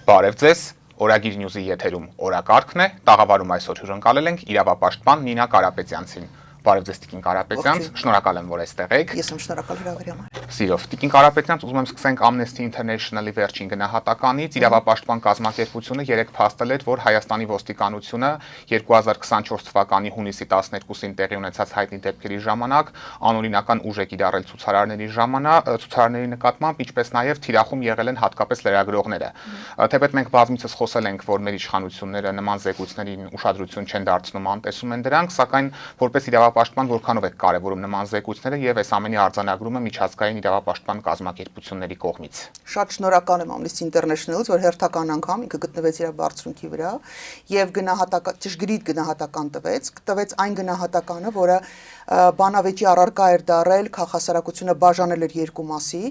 Բարև ձեզ, Օրագիր Նյուզի եթերում օրակարգն է, տաղավարում այսօր հյուրընկալել ենք իրավապաշտպան Նինա Կարապետյանցին։ Բարև ձեզ Տիկին Կարապետյանց, շնորհակալ եմ, որ այստեղ եք։ Ես եմ շնորհակալ հրավերի համար։ Սիրով, Տիկին Կարապետյանց, ուզում եմ սկսենք Amnesty International-ի վերջին գնահատականից։ Իրավապաշտպան կազմակերպությունը երեկ փաստել էր, որ Հայաստանի ոստիկանությունը 2024 թվականի հունիսի 12-ին տեղի ունեցած հայտնի դեպքերի ժամանակ անօրինական ուժ է կիրառել ցուցարարների նկատմամբ, ինչպես նաև թիրախում եղել են հատկապես լրագրողները։ Թեպետ մենք բազմիցս խոսել ենք, որ մեր իշխանությունները նման զեկույցներին ուշադրություն չեն դարձնում, անտեսում են դրանք, սակայն որպես իրավապաշտպան որքանով է կարևորում նման զեկույցները եւ այս ամենի արձանագրումը միջազգային իրավապաշտպան կազմակերպությունների կողմից։ Շատ շնորհակալ եմ Amnesty International-ից, որ հերթական անգամ ինքը գտնվեց իր բարձրունքի վրա եւ ճշգրիտ գնահատական տվեց այն գնահատականը, որը բանավեճի առարկա էր դարել, քաղաքասարակությունը բաժանել էր երկու մասի,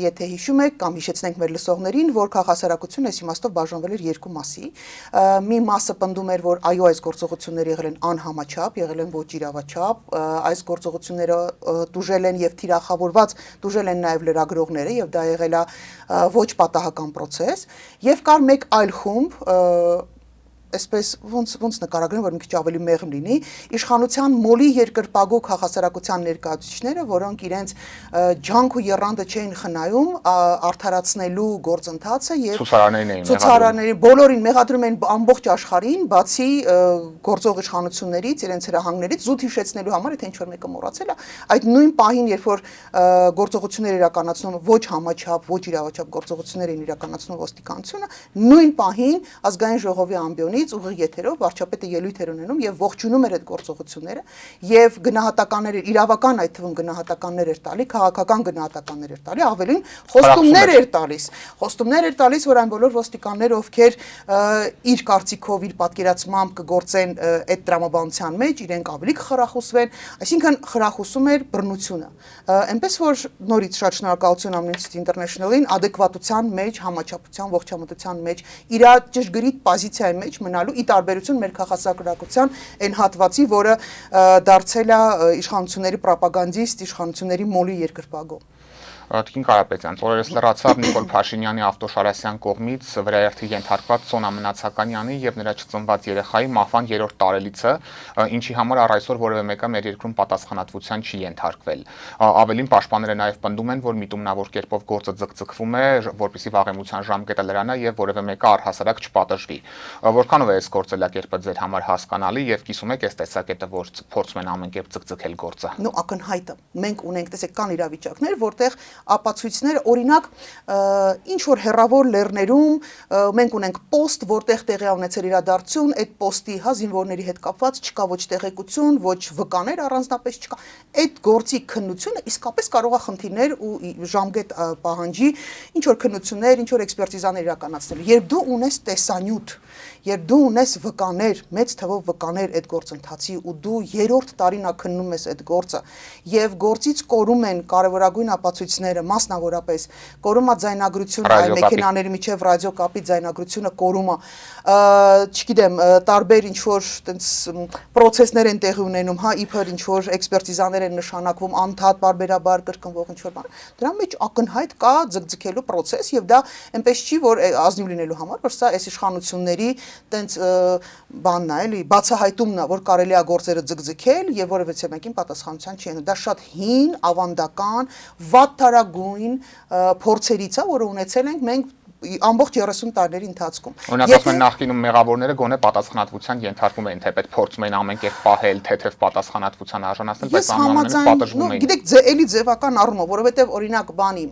եթե հիշում եք կամ հիշեցնենք մեր լսողներին, որ քաղաքասարակությունը այս իմաստով բաժանվել էր երկու մասի։ Մի մասը պնդում էր, որ այո, այս գործողությունները եղել են անհամաչափ, եղել են ոչ իրավաչափ, այս գործողությունները տուժել են եւ թիրախավորված տուժել են նաեւ լրագրողները եւ դա եղել է ոչ պատահական process, եւ կար մեկ այլ խումբ, այսպես ոնց նկարագրեմ, որ մի քիչ ավելի մեղմ լինի, իշխանության մոլի երկրպագու քաղաքասարակության ներկայացուցիչները, որոնք իրենց ջանք ու եռանդը չէին խնայում արդարացնելու գործընթացը եւ ցուցարարների բոլորին մեղադրում են ամբողջ աշխարհին, բացի գործող իշխանություններից, իրենց հրահանգներից, զուտ հիշեցնելու համար, եթե ինչ-որ մեկը մոռացել է, այդ նույն պահին, երբ որ գործողություններ իրականացնում ոչ համաչափ, ոչ իրավաչափ գործողություններ են իրականացնում ոստիկանությունը, նույն պահին ազգային ժողովի ամբիոնից ուղիղ եթերով վարչապետը ելույթ էր ունենում եւ ողջունում էր այդ գործողությունները եւ գնահատականներ էր իրավական այդ թվում գնահատականներ էր տալի, քաղաքական գնահատականներ էր տալի, ավելին խոստումներ էր տալիս, որ այն բոլոր ոստիկանները, ովքեր իր կարծիքով, իր պատկերացմամբ կգործեն այդ տրամաբանության մեջ, իրենք ավելի կխրախուսվեն, այսինքն խրախուսում էր բռնությունը։ Այնպես որ նորից շատ շնորհակալություն Amnesty International-ին adekvatության մեջ, համաչափության, ողջամտության մեջ, իր ճշգրիտ պոզիցիայի մեջ մնալու ի տարբերություն մեր քաղաքասարակության այն հատվածի, որը դարձել է իշխանությունների պրոպագանդիստ, իշխանությունների մոլի երկրպագու։ Տիկին Կարապետյան, օրերս լրացավ Նիկոլ Փաշինյանի Ավտոշարասյան կողմից վրայերթի ենթարկված Սոնա Մնացականյանի եւ նրա չծնված երեխայի մահվան 3-րդ տարելիցը, ինչի համար առ այսօր որևէ մեկը մեր երկրում պատասխանատվության չի ենթարկվել։ Ավելին պաշտպանները նաեւ պնդում են, որ միտումնավոր կերպով գործը ձգձգվում է, որպեսզի վաղեմության ժամկետը լրանա եւ որևէ մեկը առհասարակ չպատժվի։ Որքանով է այս գործելակերպը ձեր համար հասկանալի եւ կիսում եք այս տեսակետը, որ փորձում են ամեն կերպ ձգձգել գործը։ Նո ակնհայտ է։ Մենք ունենք, տեսեք, կան իրավիճակներ, որտեղ ապացույցներ, օրինակ, ինչ որ հեռավոր լեռներում մենք ունենք post, որտեղ տեղի ունեցել իրադարձություն, այդ post-ի զինվորների հետ կապված չկա ոչ տեղեկություն, ոչ վկաներ առանձնապես չկա։ Այդ գործի քննությունը իսկապես կարող է խնդիրներ ու ժամկետ պահանջի, ինչ որ քննություններ, ինչ որ էքսպերտիզաներ իրականացնել։ Երբ դու ունես տեսանյութ, երբ դու ունես վկաներ, մեծ թվով վկաներ այդ գործընթացի ու դու 3-րդ տարին քննում ես այդ գործը եւ գործից կորում են կարևորագույն ապացույցները, մասնավորապես կորում է ձայնագրությունը այ մեքենաների միջև ռադիոկապի ձայնագրությունը կորում է, չգիտեմ, տարբեր ինչ որ տենց process-ներ են տեղի ունենում, հա, իբր ինչ որ էքսպերտիզաներ են նշանակվում, անդադ բարբերաբար կրկնվող ինչ որ բան։ Դրա մեջ ակնհայտ կա ձգձգելու process եւ դա այնպես չի, որ ազնիվ լինելու համար, որ սա այս իշխանությունների տենց բանն է, էլի, բացահայտումն է, որ կարելի է գործերը ձգձգել եւ որևէ մեկին պատասխանատվության չի ենթարկել։ Դա շատ հին, ավանդական, վատթարագույն փորձերից է, որը ունեցել ենք մենք ամբողջ 30 տարիների ընթացքում։ Օրինակ ասում են նախկինում մեղավորները գոնե պատասխանատվության ենթարկվում էին, թեպետ փորձում էին ամեն կերպ պահել, թեթև պատասխանատվության արժանացնել, բայց անհամաձայն պատժվում էին։ Գիտեք, էլի ձևական առումով, որովհետեւ օրինակ բանի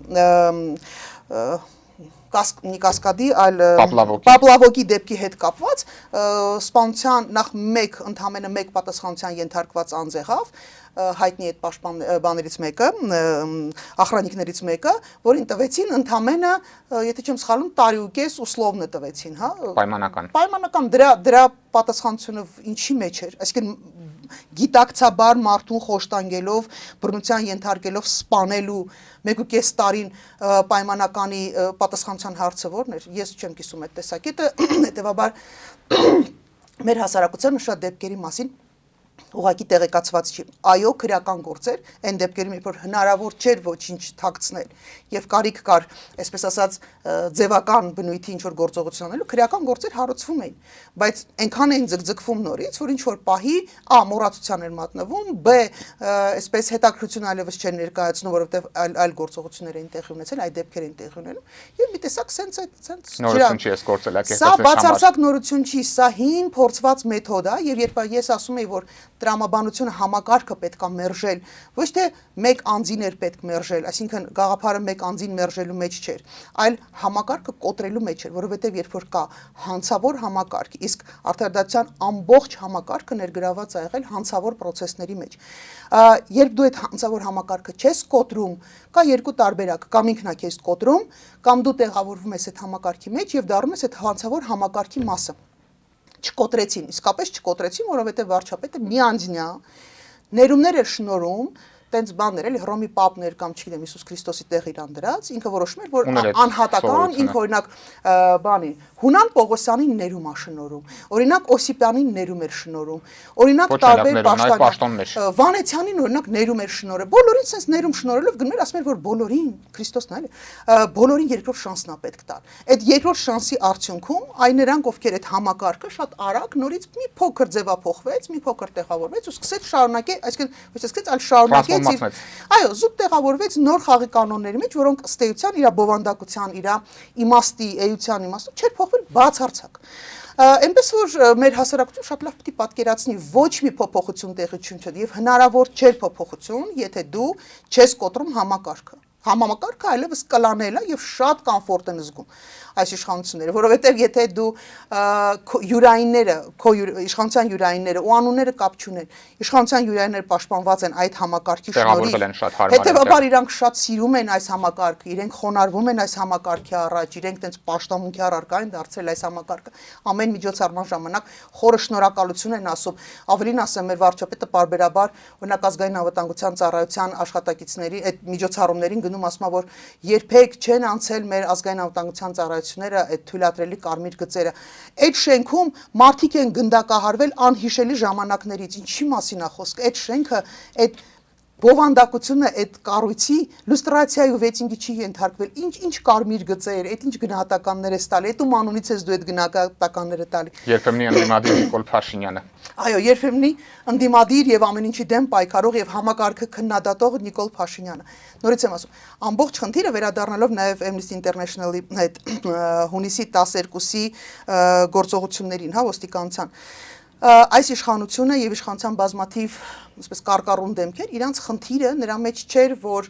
Կասկադի, այլ Պապլավոկի դեպքի հետ կապված սպանության նախ ընդամենը մեկ պատասխանատվության ենթարկված անձ եղավ, հայտնի այդ պաշտպաններից մեկը, ախրանիկներից մեկը, որին տվեցին ընդամենը, եթե չեմ սխալվում, տարիուկես ուսլովնը տվեցին, հա, պայմանական դրա պատասխանատվությունը ինչի մեջ էր, այսինքն գիտակցաբար մարդուն խոշտանգելով, բռնության ենթարկելով սպանելու 1.5 տարին պայմանականի պատասխանատվության հարցը որն էր, ես չեմ կիսում այդ տեսակետը, հետևաբար մեր հասարակությանը շատ դեպքերի մասին ուղղակի տեղեկացված չի։ Այո, քրեական գործեր, այն դեպքերում, երբ որ հնարավոր չէր ոչինչ թաքցնել եւ կարիք կար, այսպես ասած, ձևական բնույթի ինչ որ գործողություն անելու, քրեական գործեր հարուցվում էին, բայց այնքան էին ձգձգվում նորից, որ ինչ որ պահի A մոռացության էր մատնվում, B այսպես հետաքրություն այլևս չեն ներկայացնում, որովհետեւ այլ գործողություններ էին տեղի ունեցել, այլ դեպքեր էին տեղի ունենում, եւ մի տեսակ սենց նորություն չի ես գործելակերպել։ Սա բացարձակ նորություն չի, սա հին փորձված մեթոդ է, եւ երբ ես ասում եի, որ տրամաբանությունը համակարգը պետք է մերժել, ոչ թե մեկ անձին էր պետք մերժել, այսինքն գաղափարը մեկ անձին մերժելու մեջ չէր, այլ համակարգը կոտրելու մեջ էր, որովհետև երբ որ կա հանցավոր համակարգ, իսկ արդարադատության ամբողջ համակարգը ներգրաված է եղել հանցավոր process-ների մեջ։ Երբ դու այդ հանցավոր համակարգը չես կոտրում, կա երկու տարբերակ, կամ ինքն է քեզ կոտրում, կամ դու տեղավորվում ես այդ համակարգի մեջ եւ դառնում ես այդ հանցավոր համակարգի մասը։ Չկոտրեցին, իսկապես չկոտրեցին, որովհետև վարչապետը միանձնյա ներումներ էր շնորհում, տենց բաներ էլի Հռոմի պապներ կամ չգիտեմ Հիսուս Քրիստոսի տեղ իրան դրած, ինքը որոշում էր, որ անհատական, ինքը օրինակ բանի Հունան Պողոսյանին ներում է շնորհում, օրինակ Օսիպյանին ներում էր շնորհում, օրինակ տարբեր պաշտոններ, Վանեցյանին օրինակ ներում էր շնորհել, բոլորին sense ներում շնորհելով գնում էր ասում էր, որ բոլորին Քրիստոսն այլ բոլորին երկրորդ շանսն է պետք տալ։ Այդ երկրորդ շանսի արդյունքում այն նրանք, ովքեր այդ համակարգը շատ արագ նորից մի փոքր ձևափոխվեց, մի փոքր տեղավորվեց ու սկսեց շարունակել, այսինքն ոչ թե սկսեց, այլ շարունակեց Այո, զուտ տեղավորվեց նոր խաղի կանոնների մեջ, որոնք ըստ էության իր բովանդակության, իր իմաստի, էության իմաստով չէր փոխվել բացարձակ։ Այնպես որ մեր հասարակությունը շատ լավ պիտի պատկերացնի ոչ մի փոփոխություն տեղի չունեցավ եւ հնարավոր չէր փոփոխություն, եթե դու չես կոտրում համակարգը։ Համակարգը այլևս կլանել է եւ շատ կոմֆորտ են զգում այս իշխանությունները, որովհետեւ եթե դու յուրայինները, քո իշխանության յուրայինները ու անունները կապ չունեն, իշխանության յուրայինները պաշտպանված են այդ համակարգի շնորհիվ, հետեւաբար իրանք շատ սիրում են այս համակարգը, իրենք խոնարհվում են այս համակարգի առաջ, իրենք տենց պաշտամունքի առարկա են դարձրել այս համակարգը, ամեն միջոցառման ժամանակ խորը շնորհակալություն են ասում, ավելին ասեմ, մեր վարչապետը պարբերաբար օրինակ ազգային անվտանգության ծառայության աշխատակիցների այդ միջոցառումներին գնում ասում որ երբեք չեն անցել մեր ազգային անվտանգության ծառայությունները այդ թույլատրելի կարմիր գծերը։ Այդ շենքում մարդիկ են գնդակահարվել անհիշելի ժամանակներից։ Ինչի մասին է խոսքը։ Այդ շենքը, այդ բովանդակությունը այդ կառույցի լուստրացիայի ու վեթինգի չի ենթարկվել։ Ինչ կարմիր գծեր, այդ ինչ գնահատականներ ես տալի, այդ ում անունից ես դու այդ գնահատականները տալի։ Երբեմնի ընդդիմադիր Նիկոլ Փաշինյանը։ Այո, երբեմնի ընդդիմադիր եւ ամեն ինչի դեմ պայքարող եւ համակարգը քննադատող Նիկոլ Փաշինյանը։ Նորից եմ ասում, ամբողջ խնդիրը վերադառնալով նաեւ Amnesty International-ի այդ հունիսի 12-ի գործողություններին, հա, ոստիկանության այս իշխանությունը եւ իշխանության բազմաթիվ այսպես կարկառուն դեմքեր իրանց խնդիրը նրա մեջ չէր, որ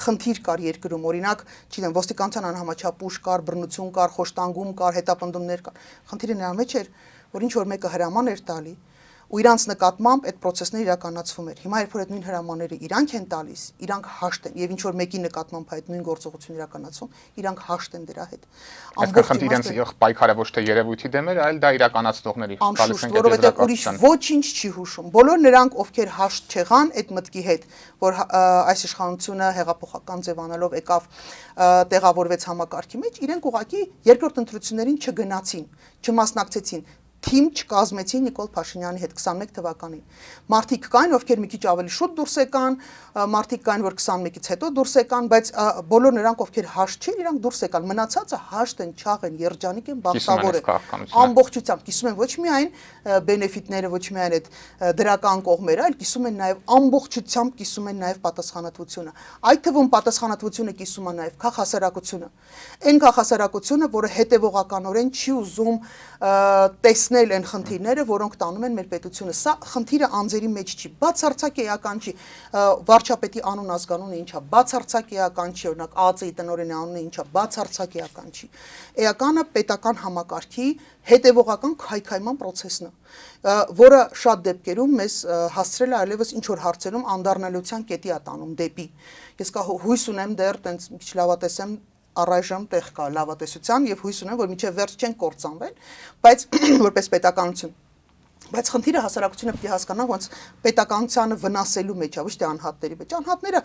խնդիր կար երկրում, օրինակ, չգիտեմ, ոստիկանության անհամաչափ ուժ կար, բռնություն կար, խոշտանգում կար, հետապնդումներ կար։ Խնդիրը նրա մեջ էր, որ ինչ որ մեկը հրաման էր տալի ու իրանց նկատմամբ այդ process-ները իրականացվում էր։ Հիմա երբ որ այդ նույն հրամանները իրանք են տալիս, իրանք հաշտ են եւ ինչ որ մեկի նկատմամբ այդ նույն գործողությունը իրականացվում, իրանք հաշտ են դրա հետ։ Ամբողջ իրենց պայքարը ոչ թե երևույթի դեմ էր, այլ դա իրականացնողների գալիս են որովհետեւ ուրիշ ոչինչ չի հուշում։ Բոլոր նրանք, ովքեր հաշտ չեղան այդ մտքի հետ, որ այս իշխանությունը հեղափոխական ձևանալով եկավ տեղավորվեց համակարգի մեջ, իրենք ուղղակի երկրորդ ընտրություններին չգնացին, չմասնակցեցին։ Թիմ չկազմեցին Նիկոլ Փաշինյանի հետ 21 թվականին։ Մարդիկ կային, ովքեր մի քիչ ավելի շուտ դուրս եկան, մարդիկ կային, որ 21-ից հետո դուրս եկան, բայց բոլոր նրանք, ովքեր հաշտ չէին, իրանք դուրս եկան։ Մնացածը հաշտ են, չաղ են, երջանիկ են, բախտավոր են։ Ամբողջությամբ կիսում են ոչ միայն բենեֆիտները, ոչ միայն այդ դրական կողմերը, այլ կիսում են նաև ամբողջությամբ կիսում են նաև պատասխանատվությունը։ Այդ թվում պատասխանատվությունը կիսում է նաև քաղաքասարակությունը։ Այն քաղաքասարակությունը, որը հետևողականորեն չի ուզում տեսնել են խնդիրները, որոնք տանում են մեր պետությունը։ Սա խնդիրը անձերի մեջ չի, բացարձակ էական չի։ Վարչապետի անուն ազգանունը ինչա, բացարձակ էական չի, օրինակ ԱԱԾ-ի տնօրենի անունը ինչա, բացարձակ էական չի։ Էականը պետական համակարգի հետևողական քայքայման process-ն է, որը շատ դեպքերում մեզ հասցրել է այլևս ինչ որ հարցերում անդառնալիության կետի է տանում դեպի։ Ես կա հույս ունեմ դեռ տենց մի քիչ լավատեսեմ առայժմ տեղ կա լավատեսության եւ հույս ունեմ, որ մինչեւ վերջ չեն կործանվել, բայց որպես պետականություն Բայց խնդիրը հասարակությունը պետք է հասկանա, ոնց պետականությանը վնասելու մեջ է, ոչ թե անհատների մեջ։ Անհատները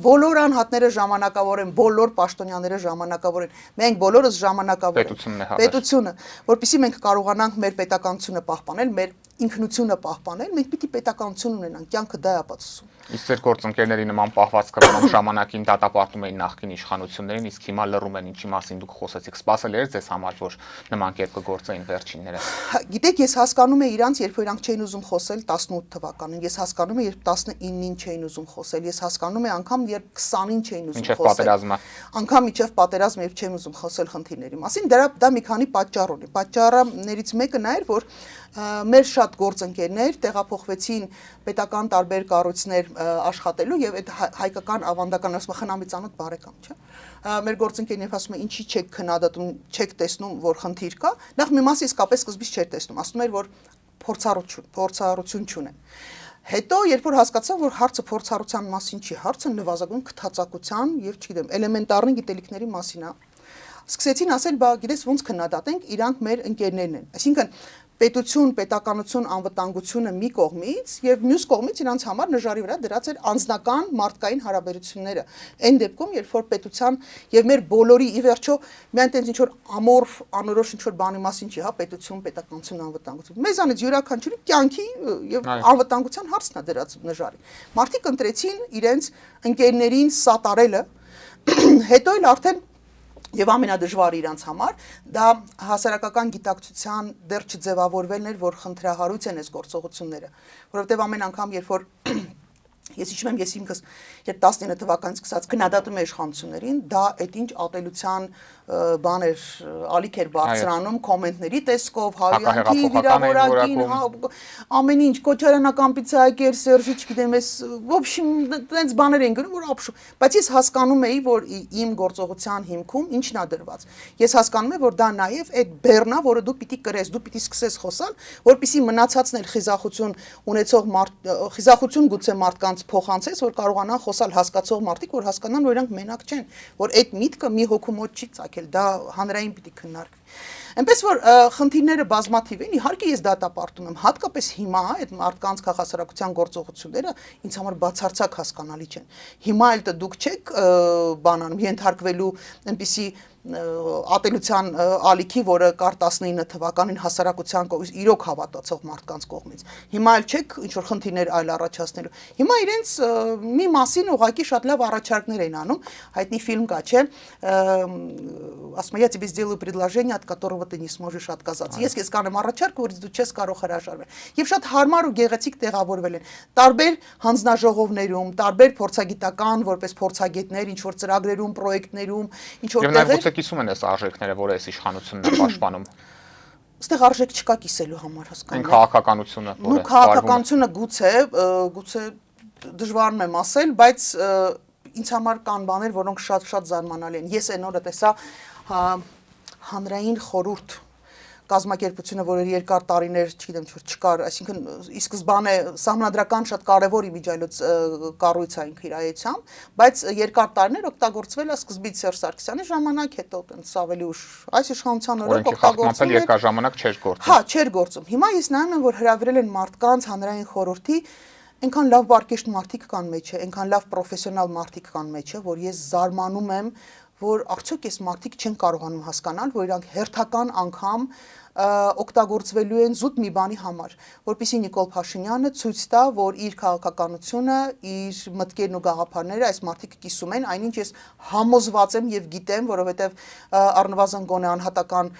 բոլոր անհատները ժամանակավոր են, բոլոր պաշտոնյաները ժամանակավոր են։ Մենք բոլորս ժամանակավոր ենք։ Պետությունը, որpիսի մենք կարողանանք մեր պետականությունը պահպանել, մեր ինքնությունը պահպանել, մենք պիտի պետականություն ունենանք, կյանքը դա է ապացուցում։ Իսկ ձեր գործընկերների նման պահվածքը, որոնք ժամանակին դատապարտում էին նախկին իշխանություններին, իսկ հիմա լռում են, ինչի մասին դուք խոսեցիք, սպասել էր ձեզ համար, որ նման կերպ կգործեին վերջինները։ Գիտեք, ես հասկանում եմ իրանց, երբ որ իրանք չէին ուզում խոսել 18 թվականին, ես հասկանում եմ, երբ 19-ին չէին ուզում խոսել, ես հասկանում եմ անգամ, երբ 20-ին չէին ուզում Մինչև խոսել։ պատերազմը։ Անգամ մինչև պատերազմը, երբ չէին ուզում խոսել խնդիրների մասին, դա մի քանի պատճառ ունի։ Պատճառներից մեկը նա էր, որ մեր շատ գործընկերներ տեղափոխվեցին պետական տարբեր կառույցներ աշխատելու եւ այդ հայկական ավանդական ասում խնամիծանոթ բարեկամ, չէ՞։ Մեր գործընկերներն ասում են, ինչի չեք քննադատում, չեք տեսնում, որ խնդիր կա։ Նախ մի մասը իսկապես սկզբից չէր տեսնում, ասում էր, որ փորձառություն չունեն։ Հետո երբ որ հասկացա, որ հարցը փորձառության մասին չի, հարցը նվազագույն քթածակության եւ, չգիտեմ, էլեմենտարնի գիտելիքների մասին է, սկսեցին ասել, բա գիտես ոնց քննադատենք, իրանք մեր ընկերներն են։ Այսինքն պետություն, պետականություն, անվտանգությունը մի կողմից եւ մյուս կողմից իրանց համար նժարի վրա դրած էր անձնական մարդկային հարաբերությունները։ Այն դեպքում, երբ որ պետության եւ մեր բոլորի ի վերջո միայն տենց ինչ որ ամորֆ, անորոշ ինչ որ բանի մասին չի, հա, պետություն, պետականություն, անվտանգություն։ Մեզանից յուրաքանչյուրի կյանքի եւ անվտանգության հարցն է դրած նժարի։ Մարդիկ ընտրեցին իրենց ընկերներին սատարելը, հետո էլ արդեն Եվ ամենադժվարը իրանց համար դա հասարակական գիտակցության դեռ չձևավորվելն էր, որ խնդրահարույց են այս գործողությունները, որովհետև ամեն անգամ, երբ որ ես հիշում եմ, ես ինքս երբ 19 թվականից սկսած քննադատում եմ իշխանություններին, դա այդ ինչ ատելության բան էր, ալիք էր բարձրանում կոմենտների տեսքով, Հարյանքի վիրավորակին, ամեն ինչ, Քոչարյանական պիցայակեր, Սերժի, չգիտեմ, ես в общем, տենց բաներ են գրում, որ ապշու, բայց ես հասկանում էի, որ իմ գործողության հիմքում ինչն է դրված։ Ես հասկանում եմ, որ դա նաև այդ բեռնա, որը դու պիտի կրես, դու պիտի սկսես խոսալ, որպեսզի մնացածն էլ խիզախություն ունեցող խիզախություն գուցե մարդկանց փոխանցես, որ կարողանան խոսալ հասկացող մարդիկ, որ հասկանան, որ իրանք մենակ չեն, որ այդ միտքը մի հոգու մոտ չի ծագել, դա հանրային պիտի քննարկվի։ Այնպես որ խնդիրները բազմաթիվ են, իհարկե ես դատապարտում եմ, հատկապես հիմա այդ մարդկանց քաղաքասարակության գործողությունները ինձ համար բացարձակ հասկանալի չեն։ Հիմա էլ դուք չեք բանանում ենթարկվելու այնպիսի ատելության ալիքի, որը կար 19 թվականին հասարակության կողմից իրոք հավատացող մարդկանց կողմից։ Հիմա էլ չեք ինչ որ խնդիրներ այլ առաջացնելու։ Հիմա իրենց մի մասին ուղղակի շատ լավ առաջարկներ են անում, հայտնի ֆիլմ կա, չէ, ասում է, я тебе сделаю предложение, от которого ты не сможешь отказаться։ Ես քեզ կանեմ առաջարկ, որից դու չես կարող հրաժարվել։ Եվ շատ հարմար ու գեղեցիկ տեղավորվել են։ Տարբեր հանձնաժողովներում, տարբեր փորձագիտական, որպես փորձագետներ, ինչ որ ծրագրերում, պրոյեկտներում, ինչ որ տեղեր կիսում են այս արժեքները, որ այս իշխանությունն է պաշտպանում։ Այստեղ արժեք չկա կիսելու համար, հասկանու՞մ։ Քաղաքականությունը, որը քաղաքականությունը գուցե դժվարն եմ ասել, բայց ինձ համար կան բաներ, որոնք շատ զարմանալի են։ Ես այն օրը տեսա հանրային խորհուրդ կազմակերպությունը, որը երկար տարիներ, չգիտեմ, չկար, այսինքն ի սկզբանե սահմանադրական շատ կարևոր իմիջիայլոց կառույց է ինքը իր այցությամբ, բայց երկար տարիներ օգտագործվել է սկզբից Սերժ Սարգսյանի ժամանակ, հետո տենց ավելի ուշ այս իշխանության օրոք օգտագործվել երկար ժամանակ չէր գործում։ Հա, չէր գործում։ Հիմա ես նայում եմ, որ հրավիրել են մարդկանց հանրային խորհրդի, այնքան լավ բարգեշտ մարդիկ կան մեջը, այնքան լավ պրոֆեսիոնալ մարդիկ կան մեջը, որ ես զարմանում եմ, որ արդյոք այս մարդիկ չեն կարողանում հասկանալ, որ իրանք հերթական անգամ օգտագործվելու են զուտ մի բանի համար, որպեսզի Նիկոլ Փաշինյանը ցույց տա, որ իր քաղաքականությունը, իր մտքերն ու գաղափարները այս մարդիկ կիսում են, այնինչ ես համոզված եմ եւ գիտեմ, որովհետեւ առնվազն գոնե անհատական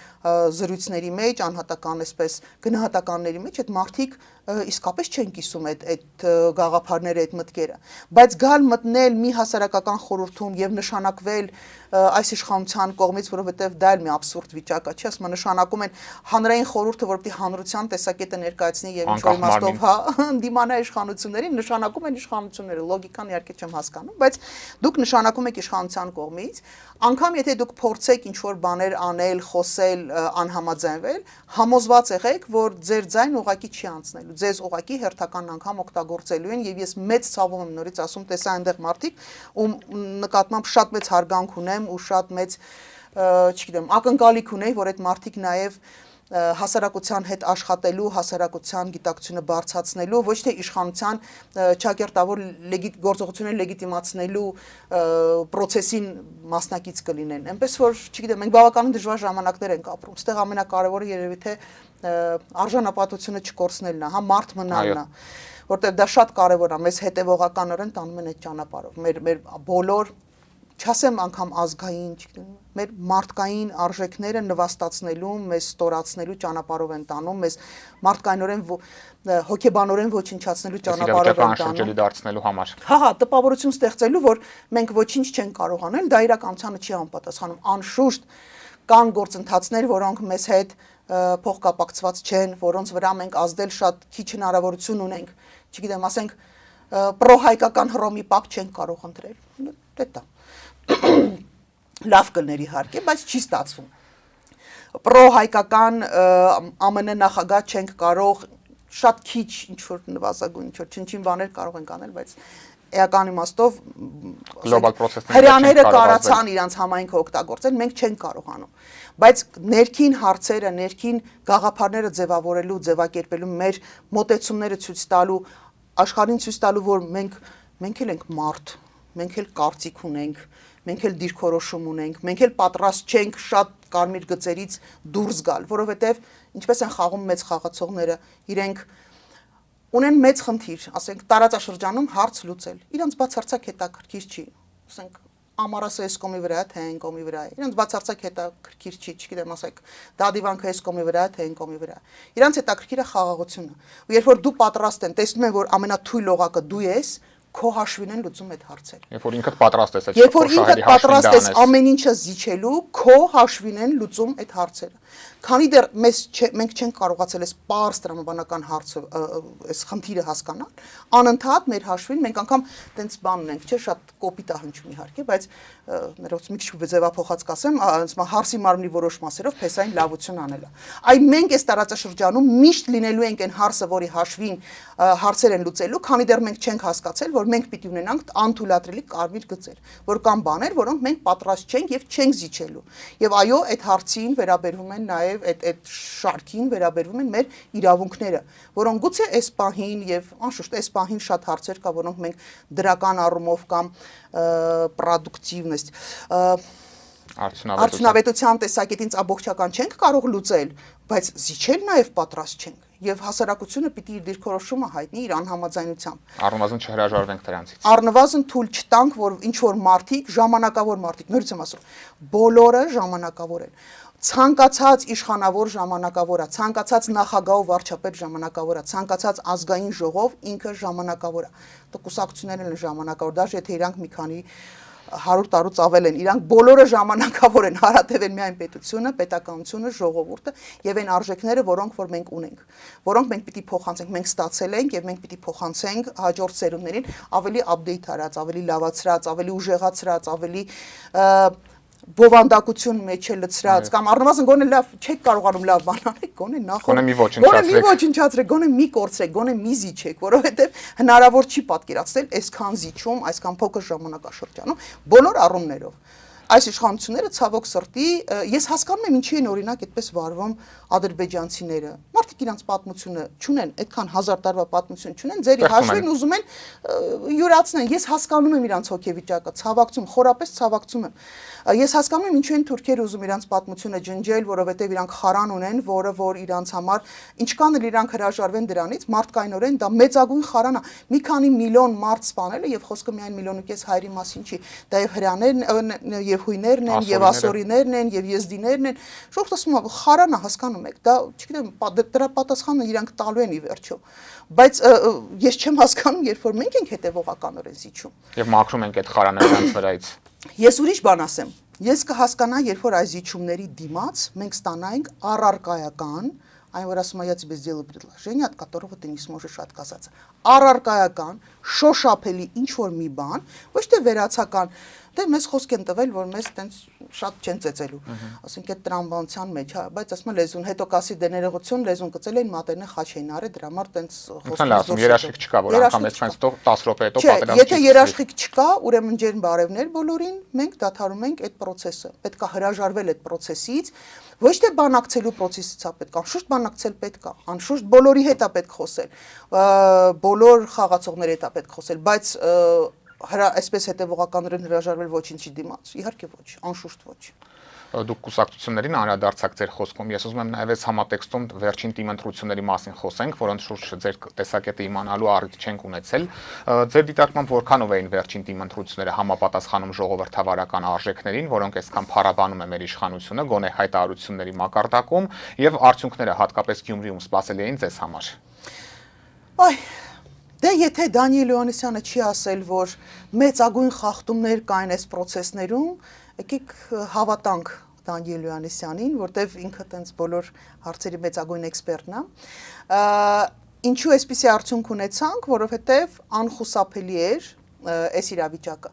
զրույցների մեջ, անհատական այսպես գնահատականների մեջ այդ մարդիկ իսկապես չեն կիսում այդ գաղափարները, այդ մտքերը, բայց գալ մտնել մի հասարակական խորհրդում եւ նշանակվել այս իշխանության կողմից, որովհետեւ դա էլ մի абսուրդ վիճակ է, չի, ասում նշանակում են հանրային խորհուրդը, որպեսզի հանրության տեսակետը ներկայացնի եւ ինչ-որ իմաստով դիմանա իշխանություններին, նշանակում են իշխանությունները, լոգիկան իհարկե չեմ հասկանում, բայց դուք նշանակում եք իշխանության կողմից, անգամ եթե դուք փորձեք ինչ-որ բաներ անել, խոսել, անհամաձայնվել, համոզված եղեք, որ ձեր ձայն ուղակի չի անցնելու, ձեզ ուղակի հերթական անգամ օգտագործելու են եւ ես մեծ ցավում եմ նորից ասում, տեսա այնտեղ մարդիկ, ում նկատմամբ շատ մեծ հարգանք ունեմ ու շատ մեծ, չգիտեմ, ակնկալիք ունեի, որ այդ մարդիկ նաեւ հասարակության հետ աշխատելու, հասարակության գիտակցությունը բարձրացնելու, ոչ թե իշխանության ճակերտավոր գործողությունները լեգիտիմացնելու process-ին մասնակից կլինեն։ Այնպես որ, չգիտեմ, մենք բավականին դժվար ժամանակներ ենք ապրում։ Այստեղ ամենակարևորը երևի թե արժանապատվությունը չկորցնելն է, հա, մարդ մնալն է, որտեղ դա շատ կարևոր է, մեզ հետևողականորեն տանում են այդ ճանապարհով։ Մեր բոլոր չասեմ անգամ ազգային, չգիտեմ, մեր մարդկային արժեքները նվաստացնելու, մեզ ստորացնելու ճանապարհով են տանում, մեզ մարդկայինորեն հոգեբանորեն ոչնչացնելու ճանապարհով են տանում դարձնելու համար։ Հա, տպավորություն ստեղծելու, որ մենք ոչինչ չենք կարող անել, դա իրականությանը չի համապատասխանում։ Անշուշտ կան գործընթացներ, որոնք մեզ հետ փոխկապակցված չեն, որոնց վրա մենք ազդել շատ քիչ հնարավորություն ունենք, չգիտեմ, ասենք պրոհայկական Հռոմի պապ չենք կարող ընտրել։ Դա լավ կլներ իհարկե, բայց չի ստացվում։ Պրոհայկական ԱՄՆ նախագահ չենք կարող, շատ քիչ ինչ որ նվազագույն ինչ որ չնչին բաներ կարող ենք անել, բայց էական իմաստով հրյաները կարացան իրանց համայնքը օգտագործել, մենք չենք կարողանում։ Բայց ներքին հարցերը, ներքին գաղափարները ձևավորելու, ձևակերպելու մեր մոտեցումները ցույց տալու, աշխարհին ցույց տալու, որ մենք էլ ենք մարդ, մենք էլ կարծիք ունենք, մենք էլ դիրքորոշում ունենք, մենք էլ պատրաստ չենք շատ կարմիր գծերից դուրս գալ, որովհետև ինչպես են խաղում մեծ խաղացողները, իրենք ունեն մեծ խնդիր, ասենք տարածաշրջանում հարց լուծել։ Իրանց բացարձակ հետաքրքիր չի, ասենք ամառասը էս կոմի վրա է, թե այն կոմի վրա է։ Իրանց բացարձակ հետաքրքիր չի, չգիտեմ, ասենք դա դիվանքը էս կոմի վրա է, թե այն կոմի վրա է։ Իրանց հետաքրքիրը խաղաղությունը։ Ու երբ որ դու պատրաստ են, տեսնում են, որ ամենաթույլ օղակը դու ես, քո հաշվին են լուծում այդ հարցերը։ Երբ որ ինքդ պատրաստ ես, երբ որ ինքդ պատրաստ ես ամեն ինչը զիջելու, քո հաշվին են լուծում այդ հարցերը։ Քանի դեռ մենք չենք կարողացել այս պարզ տրամաբանական հարցը, այս խնդիրը հասկանալ, անընդհատ մեր հաշվին մենք անգամ տենց բան ունենք, չէ, շատ կոպիտ է հնչում իհարկե, բայց ներողություն մի քիչ ձևափոխած կասեմ, հարսի մարմնի որոշ մասերով փեսային լավություն անելը։ Այ մենք այս տարածաշրջանում միշտ լինելու ենք այն հարցը, որի հաշվին հարցեր են լուծելու, քանի դեռ մենք չենք հասկացել, որ մենք պիտի ունենանք անթույլատրելի կարմիր գծեր, որ կան բաներ, որոնք մենք պատրաստ չենք եւ չենք զիջելու։ Եվ այո, այդ հարցին վերաբերվում են նաեւ այդ շարքին վերաբերվում են մեր իրավունքները, որոնք գուցե այս պահին եւ անշուշտ այս պահին շատ հարցեր կա, որոնք մենք դրական առումով կամ պրոդուկտիվնեստ արդյունավետության տեսակետից ամբողջական չենք կարող լուծել, բայց զիջել նաեւ պատրաստ չենք եւ հասարակությունը պիտի իր դիրքորոշումը հայտնի իր անհամաձայնությամբ։ Առնվազն չհրաժարվենք դրանցից։ Առնվազն թույլ չտանք, որ ինչ որ մարդիկ, ժամանակավոր մարդիկ, նորից եմ ասում, բոլորը ժամանակավոր են։ Ցանկացած իշխանավոր ժամանակավոր է, ցանկացած նախագահ ու վարչապետ ժամանակավոր է, ցանկացած ազգային ժողով ինքը ժամանակավոր է։ Կուսակցություններն են ժամանակավոր, դաժե եթե իրանք մի քանի 100 տարուց ավել են, իրանք բոլորը ժամանակավոր են, հարատև են միայն պետությունը, պետականությունը, ժողովուրդը եւ այն արժեքները, որոնք որ մենք ունենք, որոնք մենք պիտի փոխանցենք, մենք ստացել ենք եւ մենք պիտի փոխանցենք հաջորդ սերունդներին ավելի update արած, ավելի լավացրած, ավելի ուժեղացրած, ավելի բովանդակություն մեջ է լցրած կամ առնվազն գոնե լավ չեք կարողանում լավ բան անել, գոնե նախորդ գոնե մի ոչնչացրեք, գոնե մի կորցրեք, գոնե մի զիջեք, որովհետև հնարավոր չի պատկերացնել այսքան զիջում, այսքան փոքր ժամանակաշրջանում բոլոր առումներով։ Այս իշխանությունները ցավոք սրտի, ես հասկանում եմ ինչի են օրինակ այդպես վարվում ադրբեջանցիները։ Մարդիկ իրանց պատմությունը չունեն, այդքան 1000 տարվա պատմություն չունեն, ձերի հաշվին ուզում են յուրացնեն։ Ես հասկանում եմ իրանց հոգեվիճակը, ցավակցում, խորապես ցավակցում եմ։ Ես հասկանում եմ ինչու են թուրքերը ուզում իրանց պատմությունը ջնջել, որովհետև իրանք խարան ունեն, որը որ իրանց համար ինչքան էլ իրանք հրաժարվեն դրանից, մարդկայինորեն դա մեծագույն խարան է։ Մի քանի միլիոն մարդ սպանելը եւ խոսքը միայն միլիոն ու կես հայերի մասին չի, դա եւ հրյաներն եւ հույներն են, եւ ասորիներն են, եւ եզդիներն են։ Շուտ ասում եմ, խարան է, հասկանում եք, դա, չգիտեմ, դրա պատասխանը իրանք տալու են ի վերջո։ Բայց ես չեմ հասկանում, երբ որ մենք ենք հետևողականորեն զիջում։ Եվ մաքրում ենք այդ խարանը նրանց վրայից։ Ես ուրիշ բան ասեմ։ Ես կհասկանա, երբ որ այս զիջումների դիմաց մենք ստանայինք առարկայական, այն որ ասում եմ, я тебе сделаю предложение, от которого ты не сможешь отказаться։ Առարկայական, շոշափելի ինչ որ մի բան, ոչ թե վերացական, դե մեզ խոսք են տվել, որ մեզ տենց շատ չեն ծեծելու, ասենք այդ տրամաբանության մեջ, հա, բայց ասում եմ լեզուն, հետո կասի դե ներողություն, լեզուն կծել են, մատերն խաչ էին արել, դրա համար տենց խոսքից երաշխիք չկա, որ անգամ այսպես 10 րոպե հետո պատերազմ չի։ Եթե երաշխիք չկա, ուրեմն ջերմ բարևներ բոլորին, մենք դադարում ենք այդ process-ը։ Պետք է հրաժարվել այդ process-ից, ոչ թե բանակցելու process-ից է պետք, անշուշտ բանակցել պետք է, անշուշտ բոլորի հետ է պետք խոսել, բոլոր խաղացողների հետ է պետք խոսել, բայց այսպես հետևողականորեն հրաժարվել ոչինչի դիմաց, իհարկե ոչ, անշուշտ ոչ։ Դուք կուսակցություններին անդրադարձակ ձեր խոսքում, ես ուզում եմ նաև այս համատեքստում վերջին տիմընտրությունների մասին խոսենք, որոնց շուրջ ձեր տեսակետը իմանալու առիթ չենք ունեցել։ Ձեր դիտարկմամբ որքանով էին վերջին տիմընտրությունները համապատասխանում ժողովրդավարական արժեքներին, որոնք այսքան փառաբանում է մեր իշխանությունը, գոնե հայտարարությունների մակարդակում, եւ արդյունքները հատկապես Գյումրիում սպասելի էին ձեզ համար։ Այ դե եթե Դանիել Հովհաննիսյանը չի ասել, որ մեծագույն խախտումներ կային այս process-ներում, եկեք հավատանք Դանիել Հովհաննիսյանին, որտեվ ինքը տենց բոլոր հարցերի մեծագույն էքսպերտն է։ Ինչու այսպիսի արդյունք ունեցանք, որովհետև անխուսափելի էր այս իրավիճակը։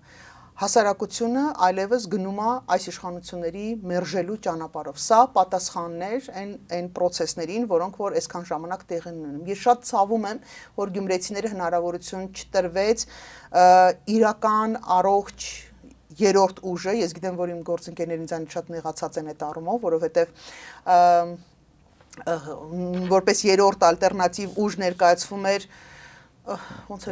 Հասարակությունը այլևս գնում է այս իշխանությունների մերժելու ճանապարհով։ Սա պատասխանն էր այն process-ներին, որոնք որ այսքան ժամանակ տեղի են ունենում։ Ես շատ ցավում եմ, որ գյումրեցիները հնարավորություն չտրվեց իրական առողջ երրորդ ուժը, ես գիտեմ, որ իմ գործընկերներն ինձանից շատ նեղացած են այդ առումով, որովհետև որպես երրորդ ալտերնատիվ ուժ ներկայացվում էր